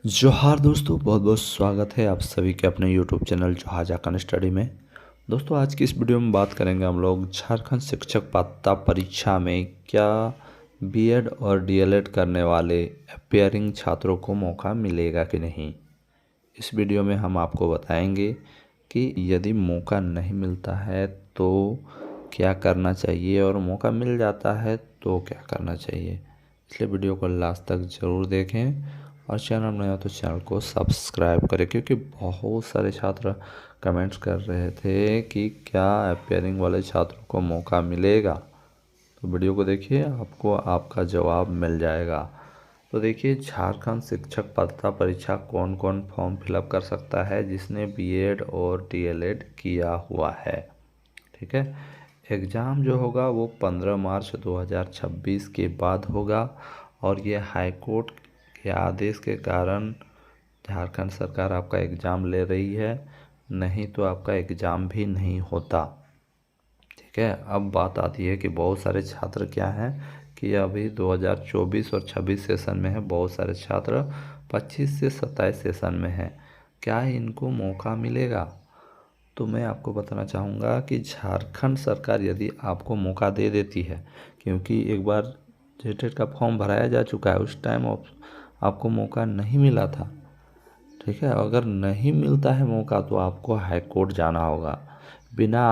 जोहार दोस्तों, बहुत बहुत स्वागत है आप सभी के अपने यूट्यूब चैनल जोहार जाकन स्टडी में। दोस्तों, आज की इस वीडियो में बात करेंगे हम लोग झारखंड शिक्षक पात्रता परीक्षा में क्या बीएड और डीएलएड करने वाले अपियरिंग छात्रों को मौका मिलेगा कि नहीं। इस वीडियो में हम आपको बताएंगे कि यदि मौका नहीं मिलता है तो क्या करना चाहिए और मौका मिल जाता है तो क्या करना चाहिए। इसलिए वीडियो को लास्ट तक ज़रूर देखें और चैनल नया हो तो चैनल को सब्सक्राइब करें, क्योंकि बहुत सारे छात्र कमेंट्स कर रहे थे कि क्या अपियरिंग वाले छात्रों को मौका मिलेगा। तो वीडियो को देखिए, आपको आपका जवाब मिल जाएगा। तो देखिए, झारखंड शिक्षक पात्रता परीक्षा कौन कौन फॉर्म फिलअप कर सकता है जिसने बीएड और डीएलएड किया हुआ है। ठीक है, एग्ज़ाम जो होगा वो 15 मार्च 2026 के बाद होगा और ये हाई कोर्ट के आदेश के कारण झारखंड सरकार आपका एग्ज़ाम ले रही है, नहीं तो आपका एग्ज़ाम भी नहीं होता। ठीक है, अब बात आती है कि बहुत सारे छात्र क्या हैं कि अभी 2024 और 26 सेशन में है, बहुत सारे छात्र 25 से 27 सेशन में हैं। क्या इनको मौका मिलेगा? तो मैं आपको बताना चाहूँगा कि झारखंड सरकार यदि आपको मौका दे देती है, क्योंकि एक बार जेटेट का फॉर्म भराया जा चुका है, उस टाइम आपको मौका नहीं मिला था। ठीक है, अगर नहीं मिलता है मौका तो आपको हाई कोर्ट जाना होगा। बिना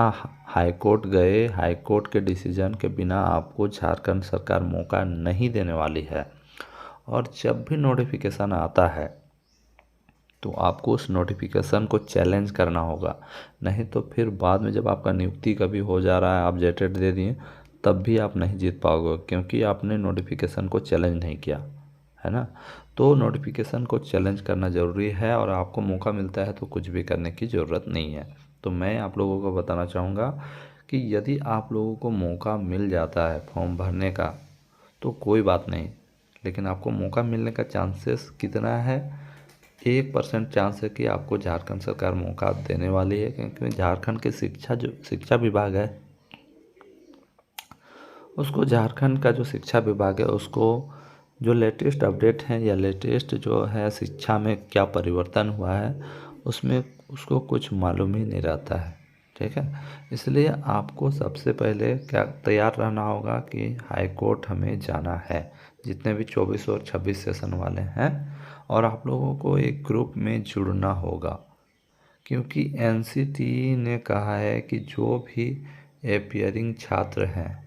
हाई कोर्ट गए, हाई कोर्ट के डिसीजन के बिना आपको झारखंड सरकार मौका नहीं देने वाली है। और जब भी नोटिफिकेशन आता है तो आपको उस नोटिफिकेशन को चैलेंज करना होगा, नहीं तो फिर बाद में जब आपका नियुक्ति कभी हो जा रहा है, आप जेटेट दे दिए, तब भी आप नहीं जीत पाओगे, क्योंकि आपने नोटिफिकेशन को चैलेंज नहीं किया है ना। तो नोटिफिकेशन को चैलेंज करना ज़रूरी है और आपको मौका मिलता है तो कुछ भी करने की ज़रूरत नहीं है। तो मैं आप लोगों को बताना चाहूँगा कि यदि आप लोगों को मौका मिल जाता है फॉर्म भरने का तो कोई बात नहीं, लेकिन आपको मौका मिलने का चांसेस कितना है? 1% चांस है कि आपको झारखंड सरकार मौका देने वाली है, क्योंकि झारखंड के शिक्षा विभाग है उसको, झारखंड का जो शिक्षा विभाग है उसको जो लेटेस्ट अपडेट हैं या लेटेस्ट जो है शिक्षा में क्या परिवर्तन हुआ है उसमें उसको कुछ मालूम ही नहीं रहता है। ठीक है, इसलिए आपको सबसे पहले क्या तैयार रहना होगा कि हाई कोर्ट हमें जाना है, जितने भी 24 और 26 सेशन वाले हैं, और आप लोगों को एक ग्रुप में जुड़ना होगा, क्योंकि एनसीटी ने कहा है कि जो भी एपियरिंग छात्र हैं,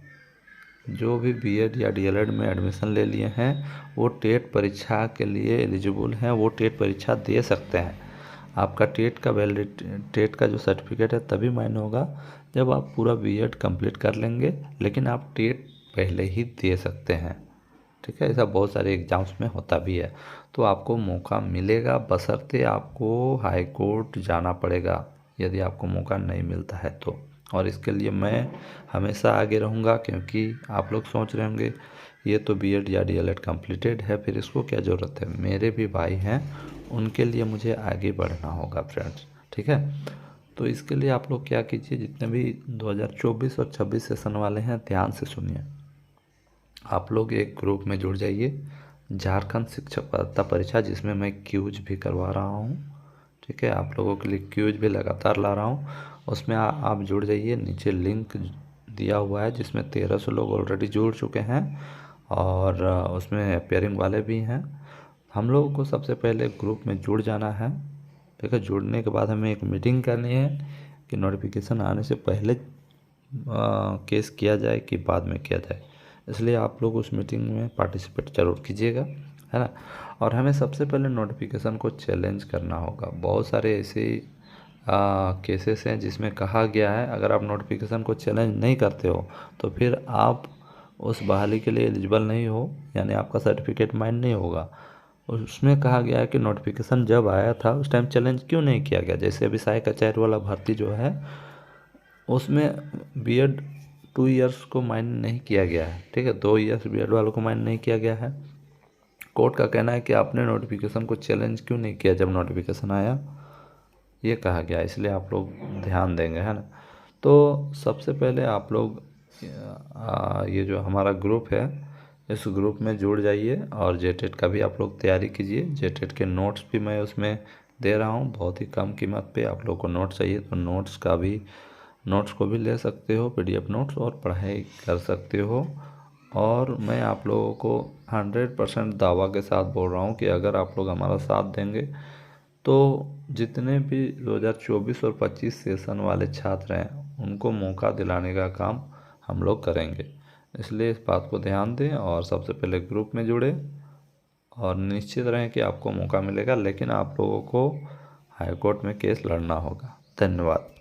जो भी बीएड या डीएलएड में एडमिशन ले लिए हैं, वो टेट परीक्षा के लिए एलिजिबल हैं, वो टेट परीक्षा दे सकते हैं। आपका टेट का जो सर्टिफिकेट है तभी मान्य होगा जब आप पूरा बीएड कंप्लीट कर लेंगे, लेकिन आप टेट पहले ही दे सकते हैं। ठीक है, ऐसा बहुत सारे एग्ज़ाम्स में होता भी है। तो आपको मौका मिलेगा, बशर्ते आपको हाई कोर्ट जाना पड़ेगा यदि आपको मौका नहीं मिलता है तो। और इसके लिए मैं हमेशा आगे रहूँगा, क्योंकि आप लोग सोच रहे होंगे ये तो बीएड या डीएलएड कंप्लीटेड है, फिर इसको क्या ज़रूरत है। मेरे भी भाई हैं, उनके लिए मुझे आगे बढ़ना होगा फ्रेंड्स। ठीक है, तो इसके लिए आप लोग क्या कीजिए, जितने भी 2024 और 26 सेशन वाले हैं ध्यान से सुनिए। आप लोग एक ग्रुप में जुड़ जाइए, झारखंड शिक्षक पात्रता परीक्षा, जिसमें मैं क्यूज भी करवा रहा हूँ। ठीक है, आप लोगों के लिए क्यूज भी लगातार ला रहा हूँ, उसमें आप जुड़ जाइए। नीचे लिंक दिया हुआ है जिसमें 1300 लोग ऑलरेडी जुड़ चुके हैं और उसमें अपेयरिंग वाले भी हैं। हम लोगों को सबसे पहले ग्रुप में जुड़ जाना है। ठीक है, जुड़ने के बाद हमें एक मीटिंग करनी है कि नोटिफिकेशन आने से पहले केस किया जाए कि बाद में किया जाए। इसलिए आप लोग उस मीटिंग में पार्टिसिपेट जरूर कीजिएगा, है ना। और हमें सबसे पहले नोटिफिकेशन को चैलेंज करना होगा। बहुत सारे ऐसे केसेस हैं जिसमें कहा गया है अगर आप नोटिफिकेशन को चैलेंज नहीं करते हो तो फिर आप उस बहाली के लिए एलिजिबल नहीं हो, यानी आपका सर्टिफिकेट माइंड नहीं होगा। उसमें कहा गया है कि नोटिफिकेशन जब आया था उस टाइम चैलेंज क्यों नहीं किया गया। जैसे अभी सहायक आचार्य वाला भर्ती जो है उसमें बीएड 2 इयर्स को माइंड नहीं किया गया है। ठीक है, 2 इयर्स बीएड वालों को माइंड नहीं किया गया है। कोर्ट का कहना है कि आपने नोटिफिकेशन को चैलेंज क्यों नहीं किया जब नोटिफिकेशन आया, ये कहा गया। इसलिए आप लोग ध्यान देंगे, है ना। तो सबसे पहले आप लोग ये जो हमारा ग्रुप है इस ग्रुप में जुड़ जाइए और जेटेट का भी आप लोग तैयारी कीजिए। जेटेट के नोट्स भी मैं उसमें दे रहा हूँ बहुत ही कम कीमत पे। आप लोग को नोट्स चाहिए तो नोट्स को भी ले सकते हो, PDF नोट्स, और पढ़ाई कर सकते हो। और मैं आप लोगों को 100% दावा के साथ बोल रहा हूँ कि अगर आप लोग हमारा साथ देंगे तो जितने भी 2024 और 25 सेशन वाले छात्र हैं उनको मौका दिलाने का काम हम लोग करेंगे। इसलिए इस बात को ध्यान दें और सबसे पहले ग्रुप में जुड़े और निश्चित रहें कि आपको मौका मिलेगा, लेकिन आप लोगों को हाई कोर्ट में केस लड़ना होगा। धन्यवाद।